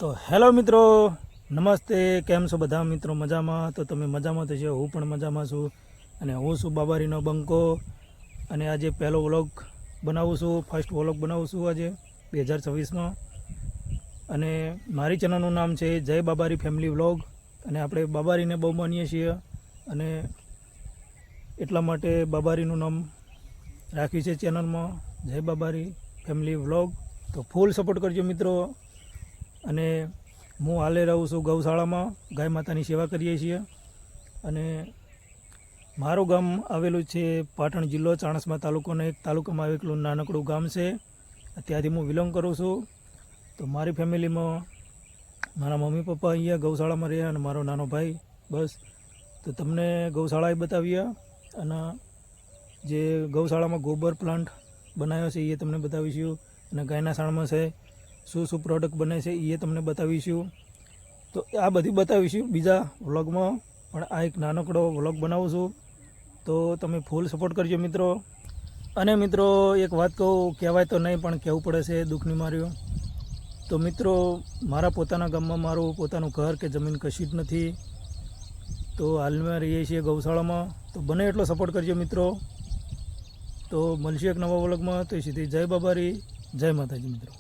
તો હેલો મિત્રો, નમસ્તે. કેમ છો બધા મિત્રો? મજામાં? તો તમે મજામાં થશો, હું પણ મજામાં છું. અને હું છું બાબારીનો બંકો. અને આજે પહેલો વ્લોગ બનાવું છું, ફર્સ્ટ વ્લોગ બનાવું છું આજે 2026માં. અને મારી ચેનલનું નામ છે જય બાબારી ફેમિલી વ્લોગ. અને આપણે બાબારીને બહુ માનીએ છીએ અને એટલા માટે બાબારીનું નામ રાખ્યું છે ચેનલમાં, જય બાબારી ફેમિલી વ્લોગ. તો ફૂલ સપોર્ટ કરજો મિત્રો. અને હું હાલે રહું છું ગૌશાળામાં, ગાય માતાની સેવા કરીએ છીએ. અને મારું ગામ આવેલું છે પાટણ જિલ્લો ચાણસ્મા તાલુકાનો, એક તાલુકામાં આવેલું નાનકડું ગામ છે. ત્યાંથી હું બિલોંગ કરું છું. તો મારી ફેમિલીમાં મારા મમ્મી પપ્પા અહીંયા ગૌશાળામાં રહ્યા અને મારો નાનો ભાઈ, બસ. તો તમને ગૌશાળાએ બતાવ્યા અને જે ગૌશાળામાં ગોબર પ્લાન્ટ બનાવ્યો છે એ તમને બતાવીશું. અને ગાયના સાણમાં છે શું પ્રોડક્ટ બને છે એ તમને બતાવીશું. તો આ બધી બતાવીશું બીજા વ્લોગમાં, પણ આ એક નાનકડો વ્લોગ બનાવું છું. તો તમે ફૂલ સપોર્ટ કરજો મિત્રો. અને મિત્રો એક વાત કહું, કહેવાય તો નહીં પણ કહેવું પડે છે, દુઃખની માર્યું. તો મિત્રો મારા પોતાના ગામમાં મારું પોતાનું ઘર કે જમીન કશી જ નથી. તો હાલમાં રહીએ છીએ ગૌશાળામાં. તો બને એટલો સપોર્ટ કરજો મિત્રો. તો મળશું એક નવા વ્લોગમાં. તો સીધી જય બાબારી, જય માતાજી મિત્રો.